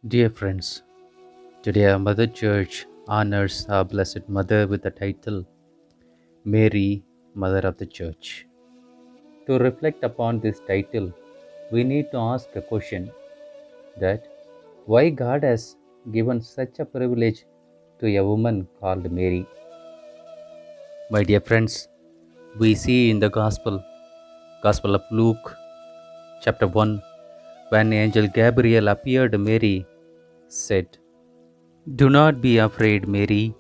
Dear friends, today our Mother Church honors our Blessed Mother with the title Mary, Mother of the Church. To reflect upon this title, we need to ask a question that why God has given such a privilege to a woman called Mary. My dear friends, we see in the Gospel of Luke, chapter 1, when angel Gabriel appeared, Mary said, "Do not be afraid, Mary.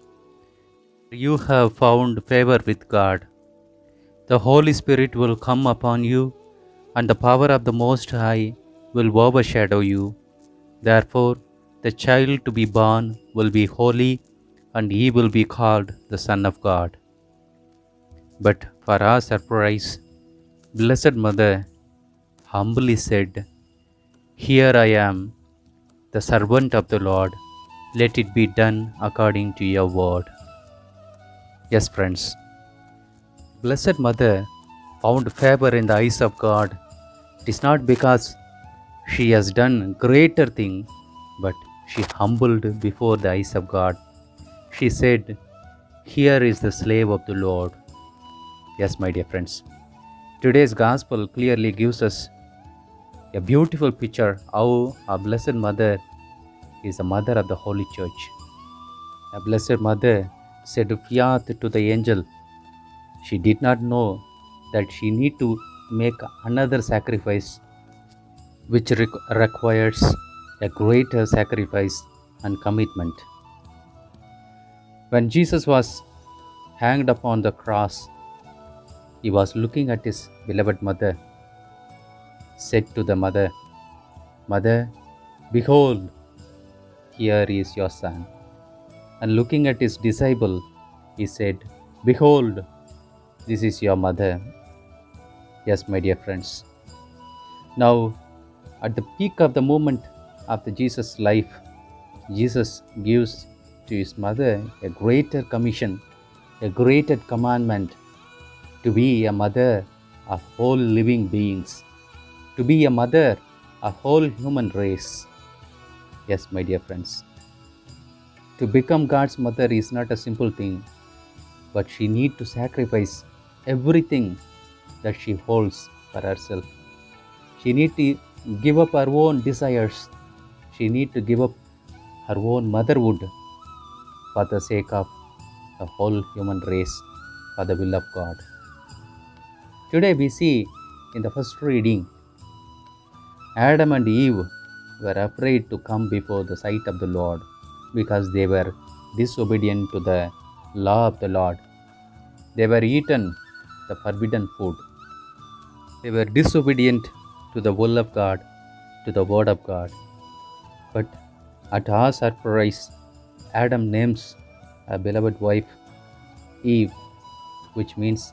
You have found favor with God. The Holy Spirit will come upon you, and the power of the Most High will overshadow you. Therefore, the child to be born will be holy, and he will be called the Son of God." But for our surprise, Blessed Mother humbly said, "Here I am, the servant of the Lord. Let it be done according to your word." Yes, friends, Blessed Mother found favor in the eyes of God. It is not because she has done greater thing, but she humbled before the eyes of God. She said, "Here is the slave of the Lord." Yes, my dear friends. Today's gospel clearly gives us a beautiful picture how our Blessed Mother is the mother of the Holy Church. A Blessed Mother said fiat to the angel. She did not know that she need to make another sacrifice which requires a greater sacrifice and commitment. When Jesus was hanged upon the cross, he was looking at his beloved mother, said to the mother, "Mother, behold, here is your son." And looking at his disciple, he said, "Behold, this is your mother." Yes, my dear friends. Now, at the peak of the moment of the Jesus' life, Jesus gives to his mother a greater commission, a greater commandment to be a mother of all living beings, to be a mother of whole human race. Yes, my dear friends, to become God's mother is not a simple thing, but she need to sacrifice everything that she holds for herself. She need to give up her own desires. She need to give up her own motherhood for the sake of the whole human race, for the will of God. Today we see in the first reading, Adam and Eve were afraid to come before the sight of the Lord because they were disobedient to the law of the Lord. They were eaten the forbidden food. They were disobedient to the will of God, to the word of God. But at our surprise, Adam names a beloved wife Eve, which means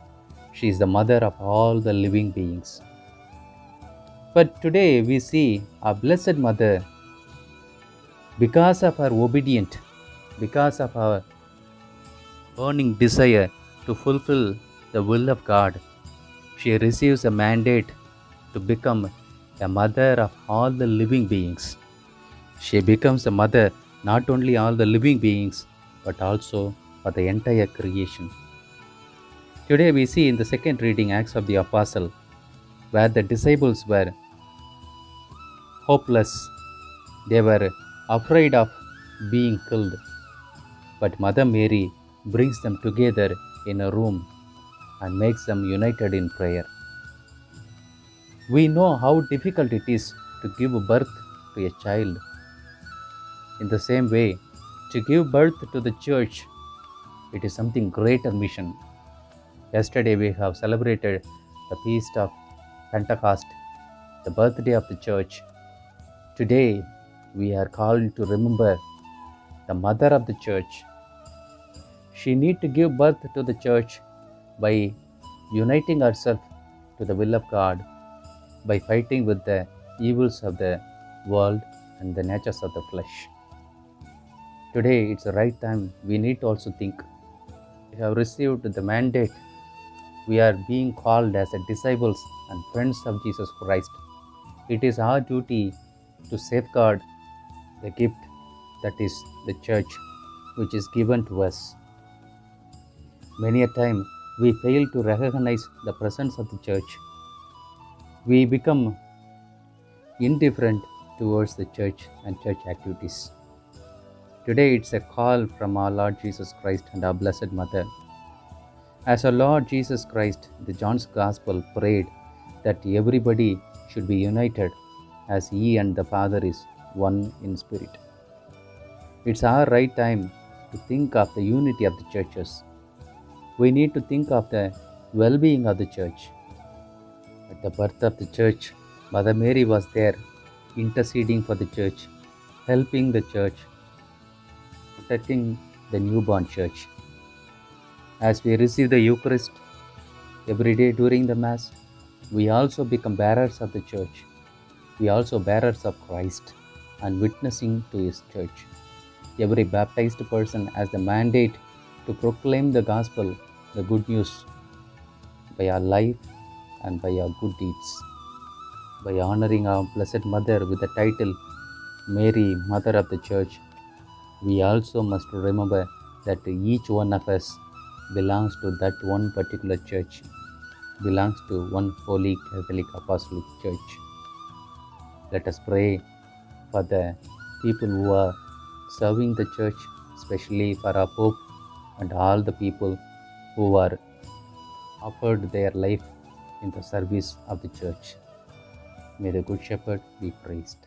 she is the mother of all the living beings. But today we see our Blessed Mother, because of her obedience, because of her burning desire to fulfill the will of God, she receives a mandate to become a mother of all the living beings. She becomes a mother not only all the living beings, but also for the entire creation. Today we see in the second reading Acts of the Apostle, where the disciples were hopeless. They were afraid of being killed. But Mother Mary brings them together in a room and makes them united in prayer. We know how difficult it is to give birth to a child. In the same way, to give birth to the church, it is something greater mission. Yesterday we have celebrated the feast of Pentecost, the birthday of the church. Today we are called to remember the mother of the church. She need to give birth to the church by uniting herself to the will of God, by fighting with the evils of the world and the natures of the flesh. Today it's the right time we need to also think. We have received the mandate. We are being called as a disciples and friends of Jesus Christ. It is our duty to safeguard the gift that is the church, which is given to us. Many a time we fail to recognize the presence of the church. We become indifferent towards the church and church activities. Today it's a call from our Lord Jesus Christ and our Blessed Mother. As our Lord Jesus Christ, the John's Gospel prayed that everybody should be united as He and the Father is one in spirit. It's our right time to think of the unity of the churches. We need to think of the well-being of the church. At the birth of the church, Mother Mary was there, interceding for the church, helping the church, protecting the newborn church. As we receive the Eucharist every day during the Mass, we also become bearers of the church. We also bearers of Christ and witnessing to His church. Every baptized person has the mandate to proclaim the gospel, the good news, by our life and by our good deeds. By honoring our Blessed Mother with the title Mary, Mother of the Church, we also must remember that each one of us belongs to that one particular church, belongs to one Holy Catholic Apostolic Church. Let us pray for the people who are serving the church, especially for our Pope and all the people who are offered their life in the service of the church. May the Good Shepherd be praised.